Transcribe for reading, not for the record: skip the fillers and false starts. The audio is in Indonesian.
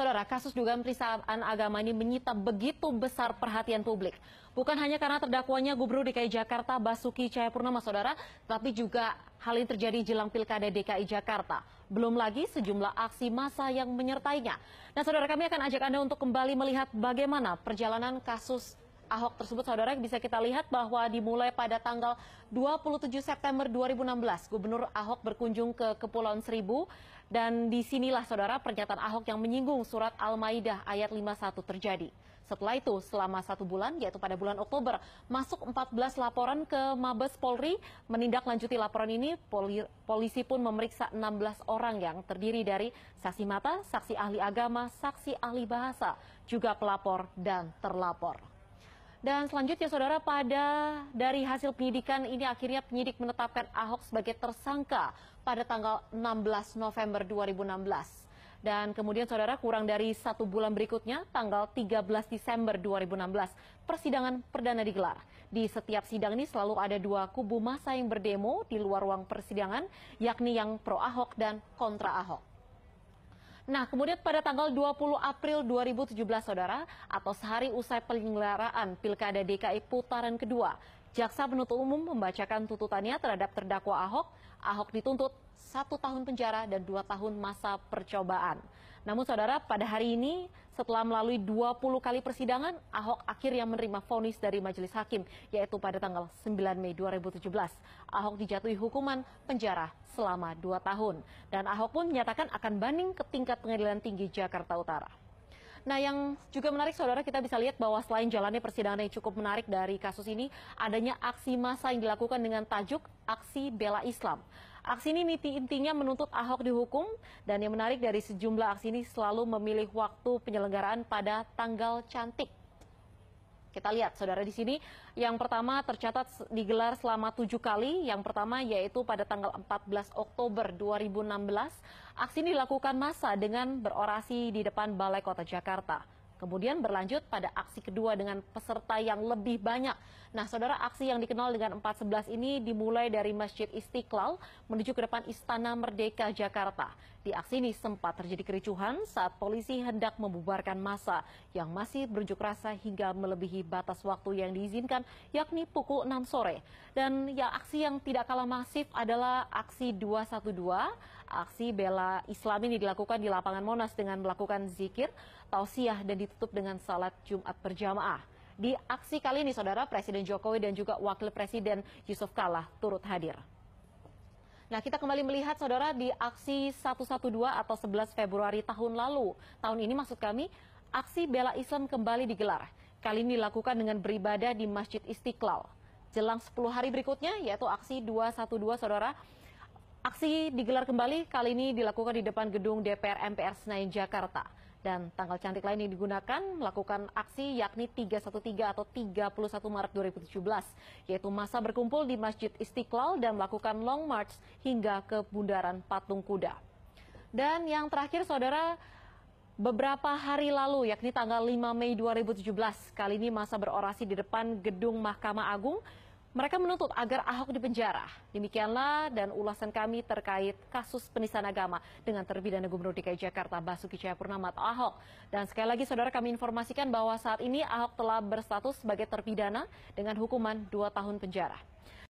Saudara, kasus dugaan penistaan agama ini menyita begitu besar perhatian publik. Bukan hanya karena terdakwanya Gubernur DKI Jakarta Basuki Cahayapurnama, Saudara, tapi juga hal ini terjadi jelang Pilkada DKI Jakarta. Belum lagi sejumlah aksi massa yang menyertainya. Nah, Saudara, kami akan ajak Anda untuk kembali melihat bagaimana perjalanan kasus Ahok tersebut. Saudara, bisa kita lihat bahwa dimulai pada tanggal 27 September 2016, Gubernur Ahok berkunjung ke Kepulauan Seribu, dan disinilah, Saudara, pernyataan Ahok yang menyinggung surat Al-Maidah ayat 51 terjadi. Setelah itu, selama 1 bulan, yaitu pada bulan Oktober, masuk 14 laporan ke Mabes Polri. Menindaklanjuti laporan ini, polisi pun memeriksa 16 orang yang terdiri dari saksi mata, saksi ahli agama, saksi ahli bahasa, juga pelapor dan terlapor. Dan selanjutnya, Saudara, dari hasil penyidikan ini akhirnya penyidik menetapkan Ahok sebagai tersangka pada tanggal 16 November 2016. Dan kemudian, Saudara, kurang dari 1 bulan berikutnya, tanggal 13 Desember 2016, persidangan perdana digelar. Di setiap sidang ini selalu ada 2 kubu massa yang berdemo di luar ruang persidangan, yakni yang pro Ahok dan kontra Ahok. Nah, kemudian pada tanggal 20 April 2017, Saudara, atau sehari usai penyelenggaraan Pilkada DKI putaran kedua, Jaksa Penuntut Umum membacakan tuntutannya terhadap terdakwa Ahok. Ahok dituntut 1 tahun penjara dan 2 tahun masa percobaan. Namun, Saudara, pada hari ini setelah melalui 20 kali persidangan, Ahok akhirnya menerima vonis dari majelis hakim, yaitu pada tanggal 9 Mei 2017. Ahok dijatuhi hukuman penjara selama 2 tahun. Dan Ahok pun menyatakan akan banding ke tingkat Pengadilan Tinggi Jakarta Utara. Nah, yang juga menarik, Saudara, kita bisa lihat bahwa selain jalannya persidangan yang cukup menarik dari kasus ini, adanya aksi massa yang dilakukan dengan tajuk Aksi Bela Islam. Aksi ini intinya menuntut Ahok dihukum, dan yang menarik dari sejumlah aksi ini selalu memilih waktu penyelenggaraan pada tanggal cantik. Kita lihat, Saudara, di sini yang pertama tercatat digelar selama 7 kali. Yang pertama yaitu pada tanggal 14 Oktober 2016. Aksi ini dilakukan massa dengan berorasi di depan Balai Kota Jakarta. Kemudian berlanjut pada aksi kedua dengan peserta yang lebih banyak. Nah, Saudara, aksi yang dikenal dengan 411 ini dimulai dari Masjid Istiqlal menuju ke depan Istana Merdeka Jakarta. Di aksi ini sempat terjadi kericuhan saat polisi hendak membubarkan massa yang masih berunjuk rasa hingga melebihi batas waktu yang diizinkan, yakni pukul 6 sore. Dan aksi yang tidak kalah masif adalah aksi 212. Aksi Bela Islam ini dilakukan di lapangan Monas dengan melakukan zikir, tausiah, dan ditutup dengan salat Jumat berjamaah. Di aksi kali ini, Saudara, Presiden Jokowi dan juga Wakil Presiden Yusuf Kala turut hadir. Nah, kita kembali melihat, Saudara, di aksi 112 atau 11 Februari tahun lalu. Tahun ini maksud kami, aksi Bela Islam kembali digelar. Kali ini dilakukan dengan beribadah di Masjid Istiqlal. Jelang 10 hari berikutnya, yaitu aksi 212, Saudara. Aksi digelar kembali, kali ini dilakukan di depan gedung DPR MPR Senayan, Jakarta. Dan tanggal cantik lain yang digunakan melakukan aksi yakni 313 atau 31 Maret 2017. Yaitu massa berkumpul di Masjid Istiqlal dan melakukan long march hingga ke Bundaran Patung Kuda. Dan yang terakhir, Saudara, beberapa hari lalu yakni tanggal 5 Mei 2017. Kali ini massa berorasi di depan gedung Mahkamah Agung. Mereka menuntut agar Ahok dipenjara. Demikianlah dan ulasan kami terkait kasus penistaan agama dengan terpidana Gubernur DKI Jakarta Basuki Cahayapurnama atau Ahok. Dan sekali lagi, Saudara, kami informasikan bahwa saat ini Ahok telah berstatus sebagai terpidana dengan hukuman 2 tahun penjara.